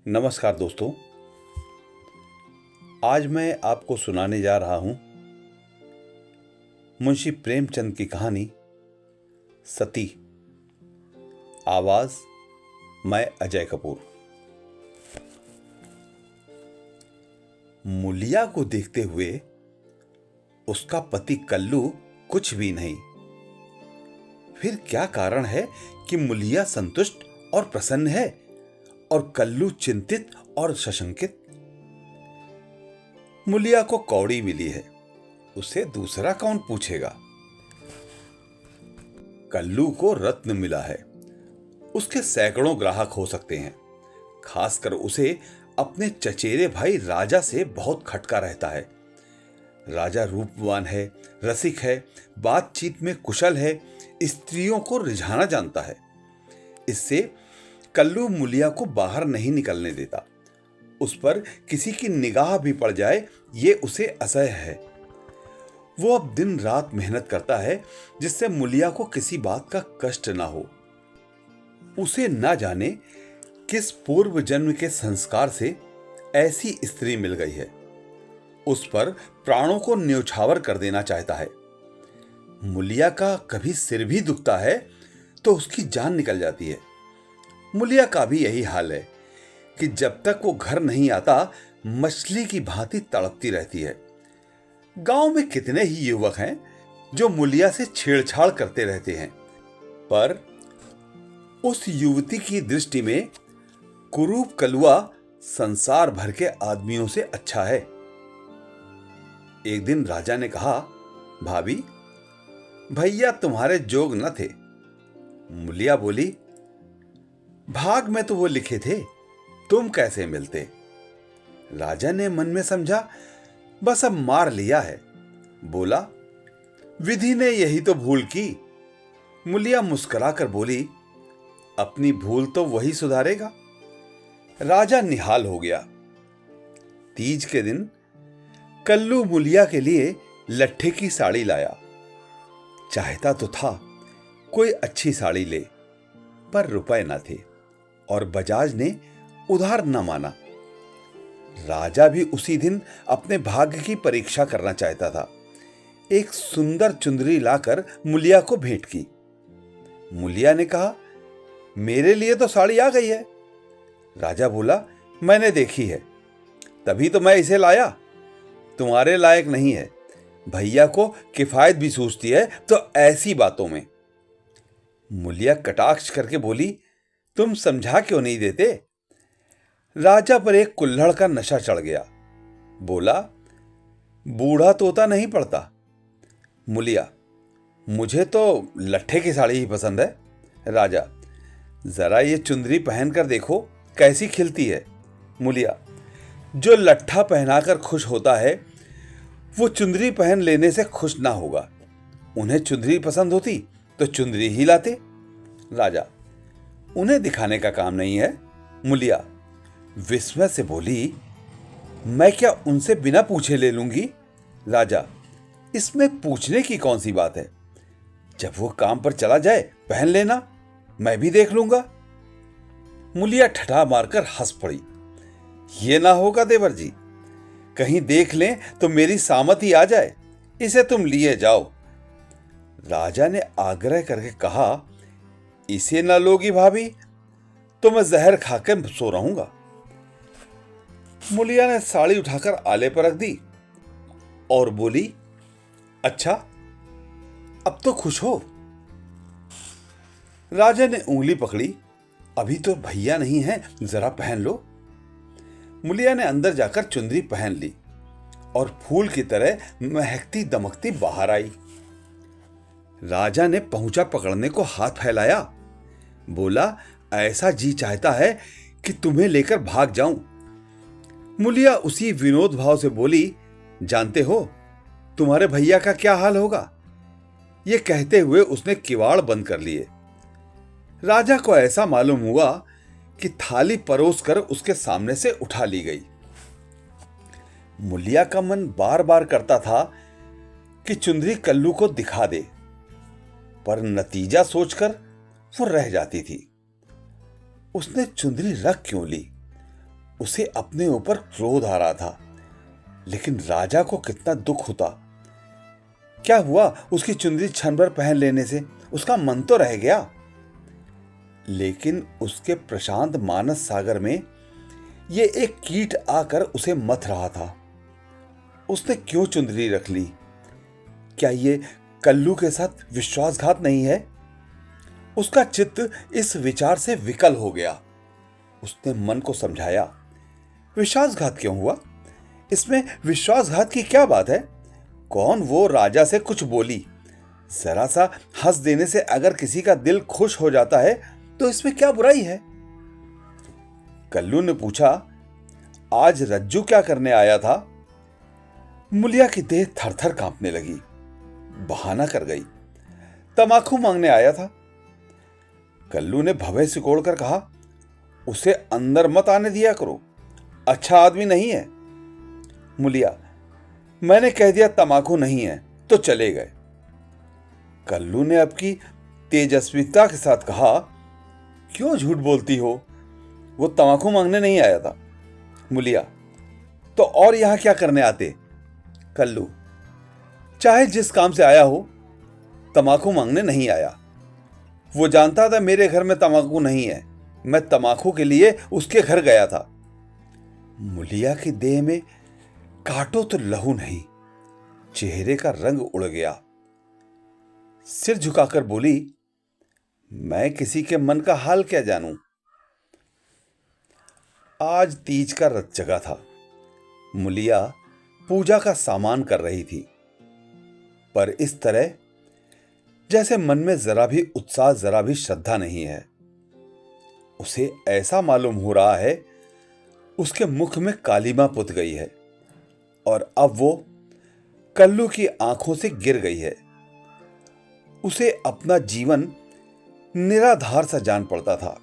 नमस्कार दोस्तों। आज मैं आपको सुनाने जा रहा हूं मुंशी प्रेमचंद की कहानी सती। आवाज मैं अजय कपूर। मुलिया को देखते हुए उसका पति कल्लू कुछ भी नहीं। फिर क्या कारण है कि मुलिया संतुष्ट और प्रसन्न है और कल्लू चिंतित और सशंकित? मुलिया को कौड़ी मिली है, उसे दूसरा कौन पूछेगा। कल्लू को रत्न मिला है, उसके सैकड़ों ग्राहक हो सकते हैं। खासकर उसे अपने चचेरे भाई राजा से बहुत खटका रहता है। राजा रूपवान है, रसिक है, बातचीत में कुशल है, स्त्रियों को रिझाना जानता है। इससे कल्लू मुलिया को बाहर नहीं निकलने देता। उस पर किसी की निगाह भी पड़ जाए ये उसे असह्य है। वो अब दिन रात मेहनत करता है जिससे मुलिया को किसी बात का कष्ट ना हो। उसे ना जाने किस पूर्व जन्म के संस्कार से ऐसी स्त्री मिल गई है। उस पर प्राणों को न्यौछावर कर देना चाहता है। मुलिया का कभी सिर भी दुखता है तो उसकी जान निकल जाती है। मुलिया का भी यही हाल है कि जब तक वो घर नहीं आता मछली की भांति तड़पती रहती है। गांव में कितने ही युवक हैं जो मुलिया से छेड़छाड़ करते रहते हैं, पर उस युवती की दृष्टि में कुरूप कलुआ संसार भर के आदमियों से अच्छा है। एक दिन राजा ने कहा, भाभी, भैया तुम्हारे जोग न थे। मुलिया बोली, भाग में तो वो लिखे थे, तुम कैसे मिलते। राजा ने मन में समझा बस अब मार लिया है। बोला, विधि ने यही तो भूल की। मुलिया मुस्कुराकर बोली, अपनी भूल तो वही सुधारेगा। राजा निहाल हो गया। तीज के दिन कल्लू मुलिया के लिए लट्ठे की साड़ी लाया। चाहता तो था कोई अच्छी साड़ी ले, पर रुपए न थे और बजाज ने उधार न माना। राजा भी उसी दिन अपने भाग्य की परीक्षा करना चाहता था। एक सुंदर चुंदरी लाकर मुलिया को भेंट की। मुलिया ने कहा, मेरे लिए तो साड़ी आ गई है। राजा बोला, मैंने देखी है, तभी तो मैं इसे लाया। तुम्हारे लायक नहीं है। भैया को किफायत भी सूझती है तो ऐसी बातों में। मुलिया कटाक्ष करके बोली, तुम समझा क्यों नहीं देते। राजा पर एक कुल्हड़ का नशा चढ़ गया। बोला, बूढ़ा तोता नहीं पड़ता। मुलिया, मुझे तो लट्ठे की साड़ी ही पसंद है। राजा, जरा ये चुंदरी पहनकर देखो कैसी खिलती है। मुलिया, जो लट्ठा पहनाकर खुश होता है वो चुंदरी पहन लेने से खुश ना होगा। उन्हें चुंदरी पसंद होती तो चुंदरी ही लाते। राजा, उन्हें दिखाने का काम नहीं है। मुलिया विस्मय से बोली, मैं क्या उनसे बिना पूछे ले लूंगी। राजा, इसमें पूछने की कौन सी बात है। जब वो काम पर चला जाए पहन लेना, मैं भी देख लूंगा। मुलिया ठठा मारकर हंस पड़ी। ये ना होगा देवर जी, कहीं देख लें तो मेरी सामत ही आ जाए। इसे तुम लिए जाओ। राजा ने आग्रह करके कहा, इसे ना लोगी भाभी तो मैं जहर खाकर सो रहूंगा। मुलिया ने साड़ी उठाकर आले पर रख दी और बोली, अच्छा अब तो खुश हो। राजा ने उंगली पकड़ी, अभी तो भैया नहीं है, जरा पहन लो। मुलिया ने अंदर जाकर चुंदरी पहन ली और फूल की तरह महकती दमकती बाहर आई। राजा ने पहुंचा पकड़ने को हाथ फैलाया। बोला, ऐसा जी चाहता है कि तुम्हें लेकर भाग जाऊं। मुलिया उसी विनोद भाव से बोली, जानते हो तुम्हारे भैया का क्या हाल होगा। यह कहते हुए उसने किवाड़ बंद कर लिए। राजा को ऐसा मालूम हुआ कि थाली परोस कर उसके सामने से उठा ली गई। मुलिया का मन बार बार करता था कि चुंदरी कल्लू को दिखा दे, पर नतीजा सोचकर वो रह जाती थी। उसने चुंदरी रख क्यों ली, उसे अपने ऊपर क्रोध आ रहा था, लेकिन राजा को कितना दुख होता। क्या हुआ उसकी चुनरी क्षण भर पहन लेने से? उसका मन तो रह गया। लेकिन उसके प्रशांत मानस सागर में ये एक कीट आकर उसे मथ रहा था। उसने क्यों चुंदरी रख ली? क्या ये कल्लू के साथ विश्वासघात नहीं है? उसका चित्त इस विचार से विकल हो गया। उसने मन को समझाया, विश्वासघात क्यों हुआ? इसमें विश्वासघात की क्या बात है? कौन वो राजा से कुछ बोली? जरा सा हंस देने से अगर किसी का दिल खुश हो जाता है तो इसमें क्या बुराई है? कल्लू ने पूछा, आज रज्जू क्या करने आया था? मुलिया की देह थरथर कांपने लगी। बहाना कर गई, तमाकू मांगने आया था। कल्लू ने भवें सिकोड़कर कहा, उसे अंदर मत आने दिया करो, अच्छा आदमी नहीं है। मुलिया, मैंने कह दिया तमाकू नहीं है तो चले गए। कल्लू ने अब की तेजस्विता के साथ कहा, क्यों झूठ बोलती हो? वो तमाकू मांगने नहीं आया था। मुलिया, तो और यहां क्या करने आते? कल्लू, चाहे जिस काम से आया हो, तमाकू मांगने नहीं आया। वो जानता था मेरे घर में तमाकू नहीं है, मैं तमाकू के लिए उसके घर गया था। मुलिया की देह में काटो तो लहू नहीं, चेहरे का रंग उड़ गया। सिर झुकाकर बोली, मैं किसी के मन का हाल क्या जानूं? आज तीज का रथ जगा था। मुलिया पूजा का सामान कर रही थी, पर इस तरह जैसे मन में जरा भी उत्साह, जरा भी श्रद्धा नहीं है। उसे ऐसा मालूम हो रहा है उसके मुख में कालीमा पुत गई है और अब वो कल्लू की आंखों से गिर गई है। उसे अपना जीवन निराधार सा जान पड़ता था।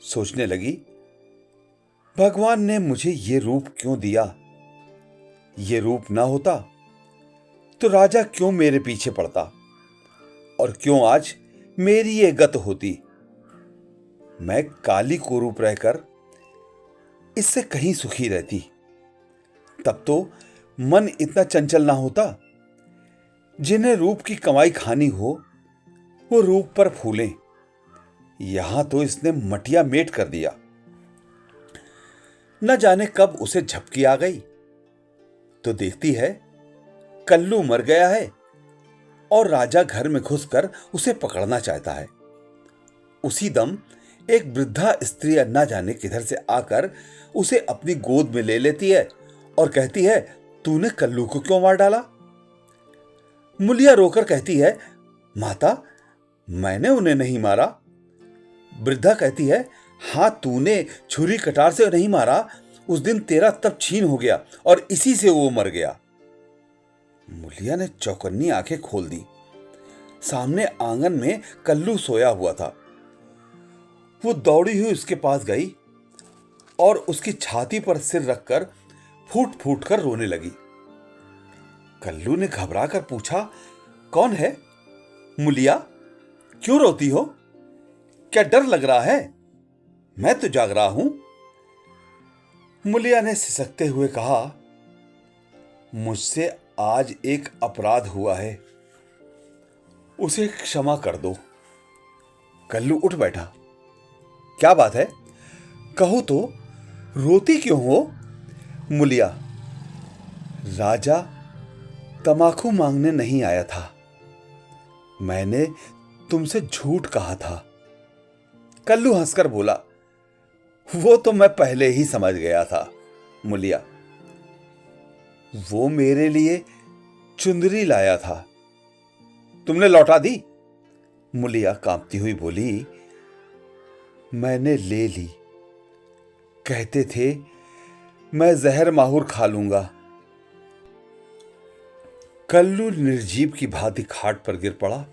सोचने लगी, भगवान ने मुझे ये रूप क्यों दिया? ये रूप ना होता तो राजा क्यों मेरे पीछे पड़ता, और क्यों आज मेरी ये गत होती? मैं काली कुरूप रहकर इससे कहीं सुखी रहती, तब तो मन इतना चंचल ना होता। जिन्हें रूप की कमाई खानी हो वो रूप पर फूलें। यहां तो इसने मटिया मेट कर दिया। न जाने कब उसे झपकी आ गई तो देखती है कल्लू मर गया है और राजा घर में घुसकर उसे पकड़ना चाहता है। उसी दम एक वृद्धा स्त्री न जाने किधर से आकर उसे अपनी गोद में ले लेती है और कहती है, तूने कल्लू को क्यों मार डाला? मुलिया रोकर कहती है, माता, मैंने उन्हें नहीं मारा। वृद्धा कहती है, हां, तूने छुरी कटार से नहीं मारा। उस दिन तेरा तप छीन हो गया और इसी से वो मर गया। मुलिया ने चौकन्नी आंखें खोल दी। सामने आंगन में कल्लू सोया हुआ था। वो दौड़ी हुई उसके पास गई और उसकी छाती पर सिर रखकर फूट फूट कर रोने लगी। कल्लू ने घबराकर पूछा, कौन है? मुलिया, क्यों रोती हो? क्या डर लग रहा है? मैं तो जाग रहा हूं। मुलिया ने सिसकते हुए कहा, मुझसे आज एक अपराध हुआ है, उसे क्षमा कर दो। कल्लू उठ बैठा। क्या बात है? कहो तो, रोती क्यों हो? मुलिया, राजा तमाकू मांगने नहीं आया था, मैंने तुमसे झूठ कहा था। कल्लू हंसकर बोला, वो तो मैं पहले ही समझ गया था। मुलिया, वो मेरे लिए चुंदरी लाया था, तुमने लौटा दी? मुलिया कांपती हुई बोली, मैंने ले ली। कहते थे मैं जहर माहुर खा लूंगा। कल्लू निर्जीव की भांति खाट पर गिर पड़ा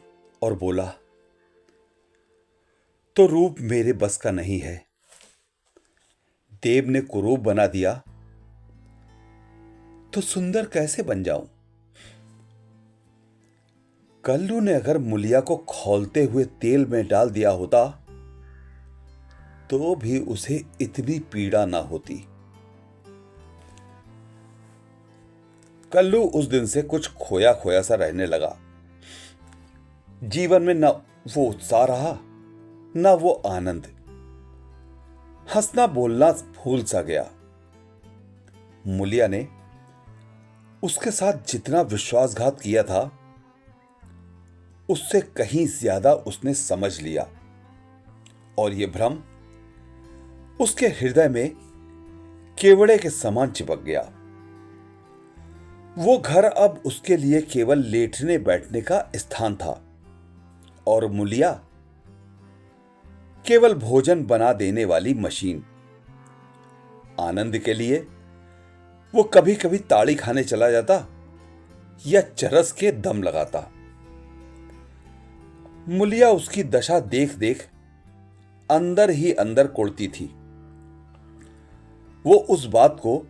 और बोला, तो रूप मेरे बस का नहीं है। देव ने कुरूप बना दिया तो सुंदर कैसे बन जाऊं? कल्लू ने अगर मुलिया को खौलते हुए तेल में डाल दिया होता तो भी उसे इतनी पीड़ा ना होती। कल्लू उस दिन से कुछ खोया खोया सा रहने लगा। जीवन में न वो उत्साह रहा, न वो आनंद। हंसना बोलना भूल सा गया। मूलिया ने उसके साथ जितना विश्वासघात किया था, उससे कहीं ज्यादा उसने समझ लिया, और यह भ्रम उसके हृदय में केवड़े के समान चिपक गया। वो घर अब उसके लिए केवल लेटने बैठने का स्थान था, और मूलिया केवल भोजन बना देने वाली मशीन। आनंद के लिए वो कभी कभी ताड़ी खाने चला जाता या चरस के दम लगाता। मूलिया उसकी दशा देख देख अंदर ही अंदर कुढ़ती थी। वो उस बात को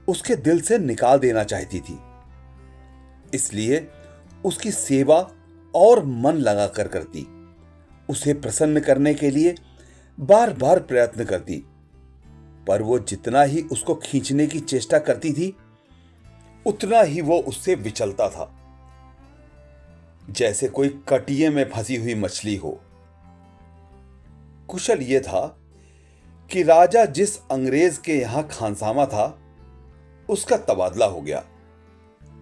उसके दिल से निकाल देना चाहती थी, इसलिए उसकी सेवा और मन लगाकर करती। उसे प्रसन्न करने के लिए बार बार प्रयत्न करती, पर वो जितना ही उसको खींचने की चेष्टा करती थी, उतना ही वो उससे विचलता था, जैसे कोई कटिये में फंसी हुई मछली हो। कुशल यह था कि राजा जिस अंग्रेज के यहां खानसामा था, उसका तबादला हो गया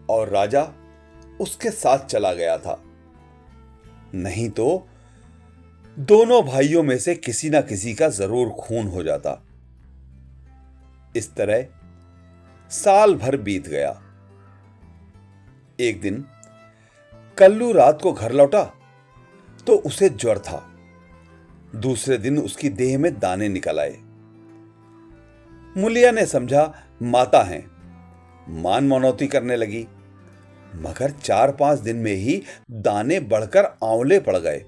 और राजा उसके साथ चला गया था। नहीं तो दोनों भाइयों में से किसी ना किसी का जरूर खून हो जाता। इस तरह साल भर बीत गया। एक दिन कल्लू रात को घर लौटा तो उसे ज्वर था। दूसरे दिन उसकी देह में दाने निकल आए। मूलिया ने समझा माता हैं, मान मनौती करने लगी, मगर 4-5 दिन में ही दाने बढ़कर आंवले पड़ गए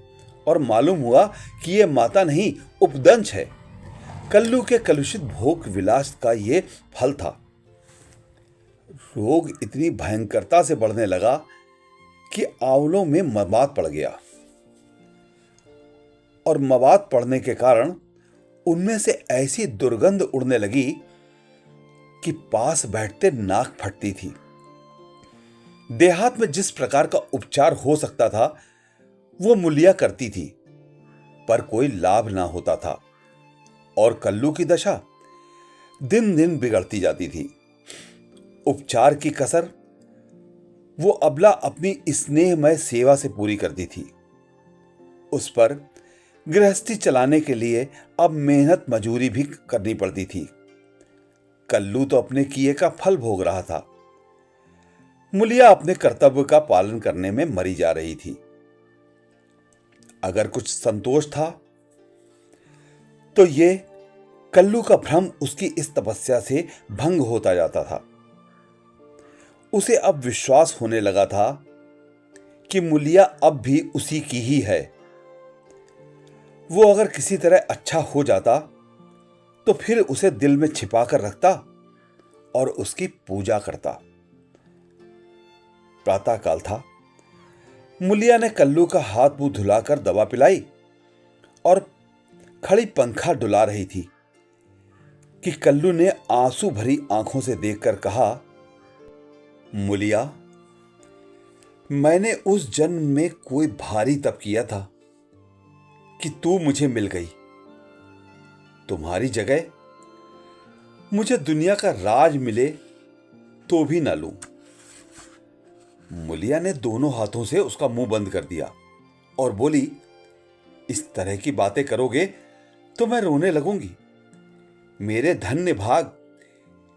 और मालूम हुआ कि यह माता नहीं, उपदंश है। कल्लू के कलुषित भोग विलास का यह फल था। रोग इतनी भयंकरता से बढ़ने लगा कि आंवलों में मवाद पड़ गया, और मवाद पड़ने के कारण उनमें से ऐसी दुर्गंध उड़ने लगी कि पास बैठते नाक फटती थी। देहात में जिस प्रकार का उपचार हो सकता था, वो मूलिया करती थी, पर कोई लाभ ना होता था, और कल्लू की दशा दिन दिन बिगड़ती जाती थी। उपचार की कसर वो अबला अपनी स्नेहमय सेवा से पूरी करती थी। उस पर गृहस्थी चलाने के लिए अब मेहनत मजूरी भी करनी पड़ती थी। कल्लू तो अपने किए का फल भोग रहा था। मूलिया अपने कर्तव्य का पालन करने में मरी जा रही थी। अगर कुछ संतोष था तो ये कल्लू का भ्रम उसकी इस तपस्या से भंग होता जाता था। उसे अब विश्वास होने लगा था कि मूलिया अब भी उसी की ही है। वो अगर किसी तरह अच्छा हो जाता तो फिर उसे दिल में छिपा कर रखता और उसकी पूजा करता। प्रातःकाल था। मूलिया ने कल्लू का हाथ मुंह धुलाकर दवा पिलाई और खड़ी पंखा डुला रही थी कि कल्लू ने आंसू भरी आंखों से देखकर कहा, मूलिया, मैंने उस जन्म में कोई भारी तप किया था कि तू मुझे मिल गई। तुम्हारी जगह मुझे दुनिया का राज मिले तो भी ना लूं। मूलिया ने दोनों हाथों से उसका मुंह बंद कर दिया और बोली, इस तरह की बातें करोगे तो मैं रोने लगूंगी। मेरे धन्य भाग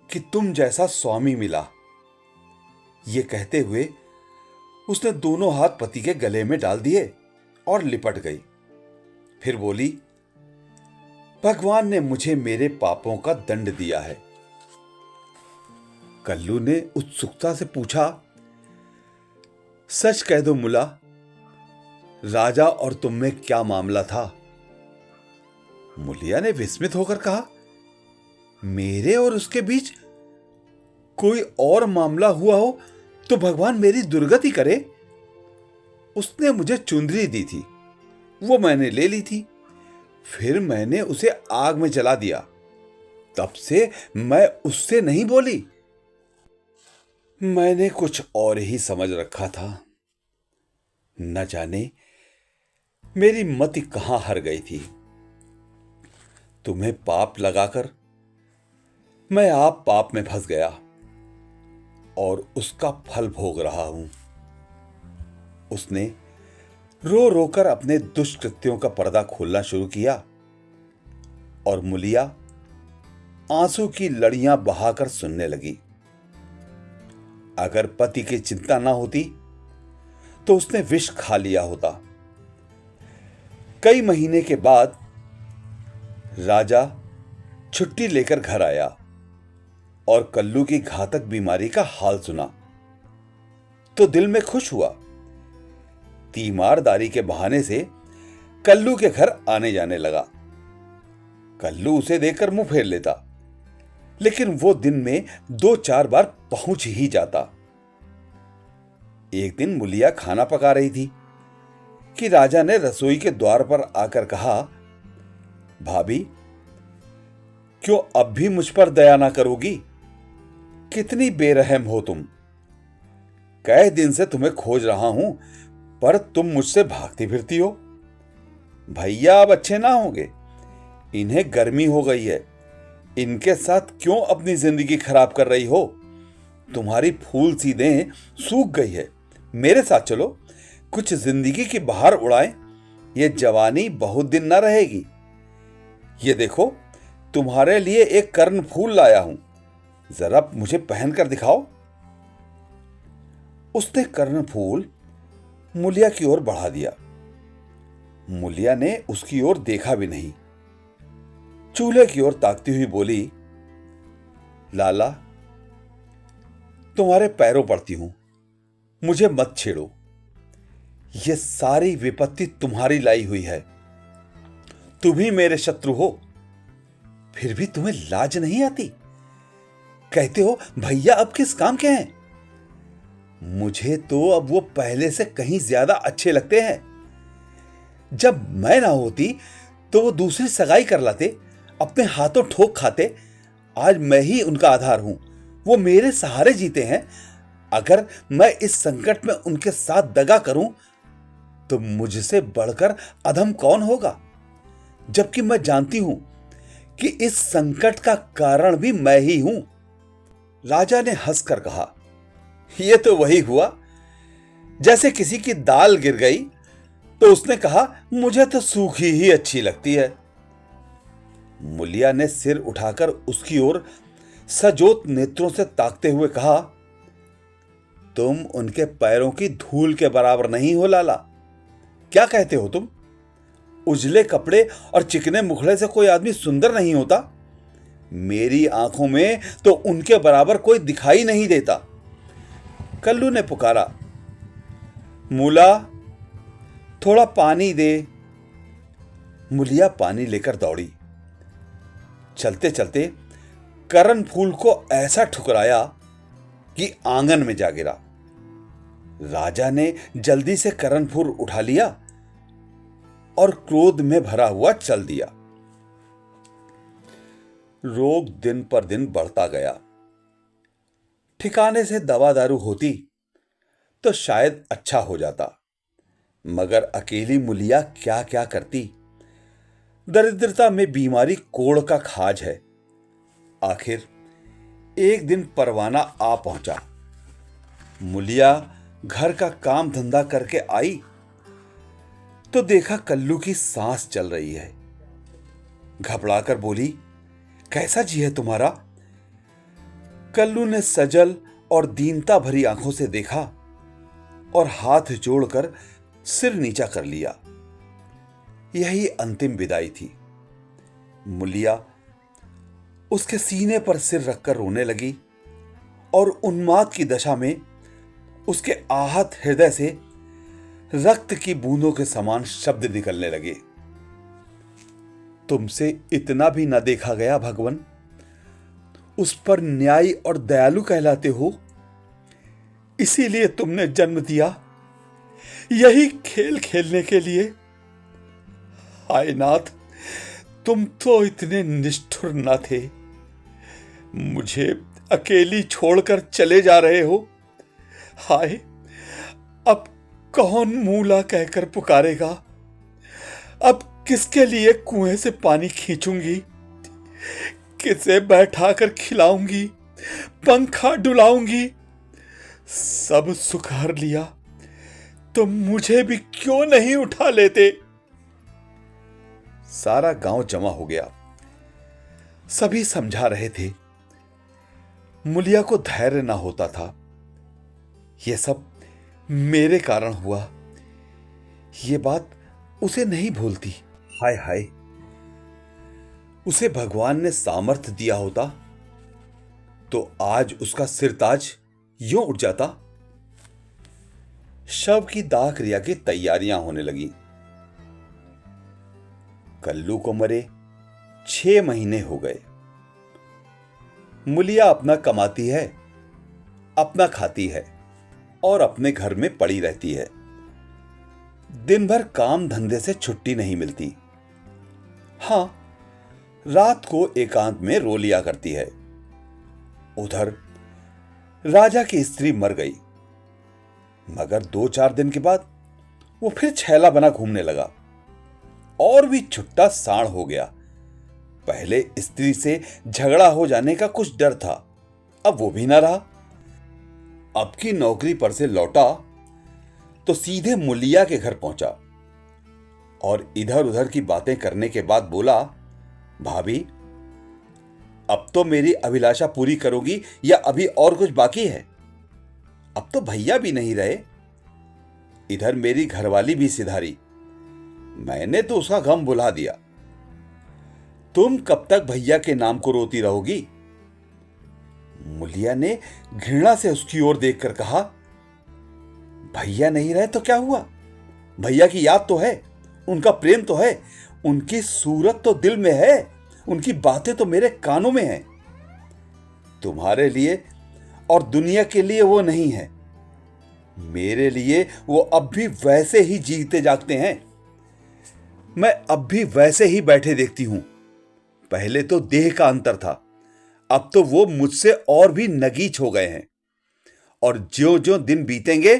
कि तुम जैसा स्वामी मिला। यह कहते हुए उसने दोनों हाथ पति के गले में डाल दिए और लिपट गई। फिर बोली, भगवान ने मुझे मेरे पापों का दंड दिया है। कल्लू ने उत्सुकता से पूछा, सच कह दो मुला, राजा और तुम में क्या मामला था? मूलिया ने विस्मित होकर कहा, मेरे और उसके बीच कोई और मामला हुआ हो तो भगवान मेरी दुर्गति करे। उसने मुझे चुंदरी दी थी, वो मैंने ले ली थी। फिर मैंने उसे आग में जला दिया। तब से मैं उससे नहीं बोली। मैंने कुछ और ही समझ रखा था। न जाने मेरी मति कहां हर गई थी। तुम्हें पाप लगाकर मैं आप पाप में फंस गया और उसका फल भोग रहा हूं। उसने रो रोकर अपने दुष्कृत्यों का पर्दा खोलना शुरू किया और मुलिया आंसू की लड़ियां बहाकर सुनने लगी। अगर पति की चिंता ना होती तो उसने विष खा लिया होता। कई महीने के बाद राजा छुट्टी लेकर घर आया और कल्लू की घातक बीमारी का हाल सुना तो दिल में खुश हुआ। तीमारदारी के बहाने से कल्लू के घर आने जाने लगा। कल्लू उसे देखकर मुंह फेर लेता, लेकिन वो दिन में 2-4 बार पहुंच ही जाता। एक दिन मुलिया खाना पका रही थी कि राजा ने रसोई के द्वार पर आकर कहा, भाभी, क्यों अब भी मुझ पर दया ना करोगी? कितनी बेरहम हो तुम। कई दिन से तुम्हें खोज रहा हूं, पर तुम मुझसे भागती फिरती हो। भैया अब अच्छे ना होंगे, इन्हें गर्मी हो गई है। इनके साथ क्यों अपनी जिंदगी खराब कर रही हो? तुम्हारी फूल सी देह सूख गई है। मेरे साथ चलो, कुछ जिंदगी की बहार उड़ाएं। ये जवानी बहुत दिन ना रहेगी। ये देखो, तुम्हारे लिए एक कर्ण फूल लाया हूं, जरा मुझे पहनकर दिखाओ। उसने कर्ण फूल मुलिया की ओर बढ़ा दिया। मुलिया ने उसकी ओर देखा भी नहीं। चूल्हे की ओर ताकती हुई बोली, लाला, तुम्हारे पैरों पड़ती हूं, मुझे मत छेड़ो। यह सारी विपत्ति तुम्हारी लाई हुई है। तुम ही मेरे शत्रु हो, फिर भी तुम्हें लाज नहीं आती। कहते हो भैया अब किस काम के हैं। मुझे तो अब वो पहले से कहीं ज्यादा अच्छे लगते हैं। जब मैं ना होती तो वो दूसरी सगाई कर लाते, अपने हाथों ठोक खाते। आज मैं ही उनका आधार हूं, वो मेरे सहारे जीते हैं। अगर मैं इस संकट में उनके साथ दगा करूं तो मुझसे बढ़कर अधम कौन होगा? जबकि मैं जानती हूं कि इस संकट का कारण भी मैं ही हूं। राजा ने हंसकर कहा, यह तो वही हुआ जैसे किसी की दाल गिर गई तो उसने कहा, मुझे तो सूखी ही अच्छी लगती है। मुलिया ने सिर उठाकर उसकी ओर सजोत नेत्रों से ताकते हुए कहा, तुम उनके पैरों की धूल के बराबर नहीं हो लाला। क्या कहते हो तुम? उजले कपड़े और चिकने मुखड़े से कोई आदमी सुंदर नहीं होता। मेरी आंखों में तो उनके बराबर कोई दिखाई नहीं देता। कल्लू ने पुकारा, मूला, थोड़ा पानी दे। मुलिया पानी लेकर दौड़ी। चलते चलते करण फूल को ऐसा ठुकराया कि आंगन में जा गिरा। राजा ने जल्दी से करण फूल उठा लिया और क्रोध में भरा हुआ चल दिया। रोग दिन पर दिन बढ़ता गया। ठिकाने से दवा दारू होती तो शायद अच्छा हो जाता, मगर अकेली मुलिया क्या क्या करती। दरिद्रता में बीमारी कोड़ का खाज है। आखिर एक दिन परवाना आ पहुंचा। मुलिया घर का काम धंधा करके आई तो देखा कल्लू की सांस चल रही है। घबराकर बोली, कैसा जी है तुम्हारा? कल्लू ने सजल और दीनता भरी आंखों से देखा और हाथ जोड़कर सिर नीचा कर लिया। यही अंतिम विदाई थी। मुलिया उसके सीने पर सिर रखकर रोने लगी और उन्माद की दशा में उसके आहत हृदय से रक्त की बूंदों के समान शब्द निकलने लगे। तुमसे इतना भी न देखा गया भगवान, उस पर न्यायी और दयालु कहलाते हो, इसीलिए तुमने जन्म दिया, यही खेल खेलने के लिए। हाय नाथ, तुम तो इतने निष्ठुर न थे, मुझे अकेली छोड़कर चले जा रहे हो। हाय, अब कौन मूला कहकर पुकारेगा? अब किसके लिए कुएं से पानी खींचूंगी? किसे बैठाकर खिलाऊंगी, पंखा डुलाऊंगी? सब सुख हर लिया तो मुझे भी क्यों नहीं उठा लेते? सारा गांव जमा हो गया। सभी समझा रहे थे। मुलिया को धैर्य ना होता था। यह सब मेरे कारण हुआ, यह बात उसे नहीं भूलती। हाय हाय, उसे भगवान ने सामर्थ्य दिया होता तो आज उसका सिरताज यूं उठ जाता। शव की दाह क्रिया की तैयारियां होने लगी। कल्लू को मरे 6 महीने हो गए। मुलिया अपना कमाती है, अपना खाती है और अपने घर में पड़ी रहती है। दिन भर काम धंधे से छुट्टी नहीं मिलती। हां, रात को एकांत में रो लिया करती है। उधर राजा की स्त्री मर गई, मगर 2-4 दिन के बाद वो फिर छैला बना घूमने लगा और भी छुट्टा साण हो गया। पहले स्त्री से झगड़ा हो जाने का कुछ डर था, अब वो भी ना रहा। अब की नौकरी पर से लौटा तो सीधे मुलिया के घर पहुंचा और इधर उधर की बातें करने के बाद बोला, भाभी, अब तो मेरी अभिलाषा पूरी करोगी या अभी और कुछ बाकी है? अब तो भैया भी नहीं रहे, इधर मेरी घरवाली भी सिधारी, मैंने तो उसका गम भुला दिया। तुम कब तक भैया के नाम को रोती रहोगी? मुलिया ने घृणा से उसकी ओर देखकर कहा, भैया नहीं रहे तो क्या हुआ? भैया की याद तो है, उनका प्रेम तो है, उनकी सूरत तो दिल में है, उनकी बातें तो मेरे कानों में हैं। तुम्हारे लिए और दुनिया के लिए वो नहीं है, मेरे लिए वो अब भी वैसे ही जीते जागते हैं। मैं अब भी वैसे ही बैठे देखती हूं। पहले तो देह का अंतर था, अब तो वो मुझसे और भी नगीच हो गए हैं और ज्यों-ज्यों दिन बीतेंगे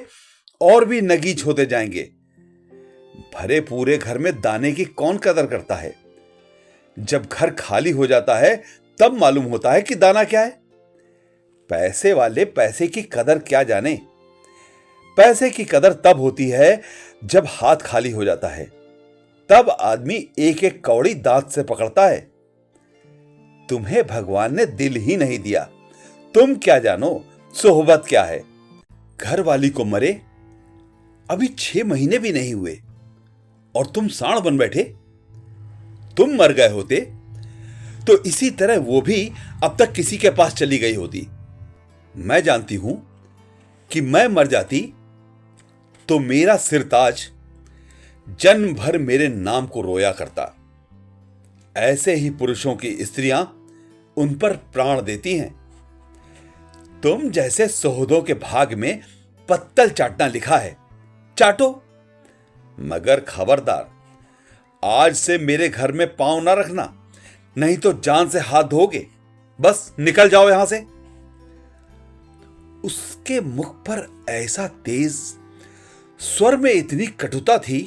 और भी नगीच होते जाएंगे। भरे पूरे घर में दाने की कौन कदर करता है? जब घर खाली हो जाता है तब मालूम होता है कि दाना क्या है। पैसे वाले पैसे की कदर क्या जाने। पैसे की कदर तब होती है जब हाथ खाली हो जाता है, तब आदमी एक एक कौड़ी दांत से पकड़ता है। तुम्हें भगवान ने दिल ही नहीं दिया, तुम क्या जानो सोहबत क्या है। घर वाली को मरे अभी 6 महीने भी नहीं हुए और तुम साण बन बैठे। तुम मर गए होते तो इसी तरह वो भी अब तक किसी के पास चली गई होती। मैं जानती हूं कि मैं मर जाती तो मेरा सिरताज जन्म भर मेरे नाम को रोया करता। ऐसे ही पुरुषों की स्त्रियां उन पर प्राण देती हैं। तुम जैसे सोहदों के भाग में पत्तल चाटना लिखा है, चाटो, मगर खबरदार, आज से मेरे घर में पांव ना रखना, नहीं तो जान से हाथ धोगे। बस निकल जाओ यहां से। उसके मुख पर ऐसा तेज स्वर में इतनी कटुता थी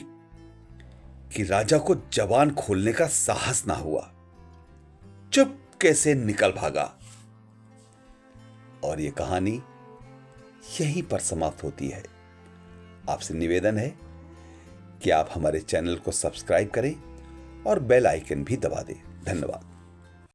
कि राजा को जबान खोलने का साहस ना हुआ। चुपके से निकल भागा। और यह कहानी यहीं पर समाप्त होती है। आपसे निवेदन है कि आप हमारे चैनल को सब्सक्राइब करें और बेल आइकन भी दबा दें। धन्यवाद।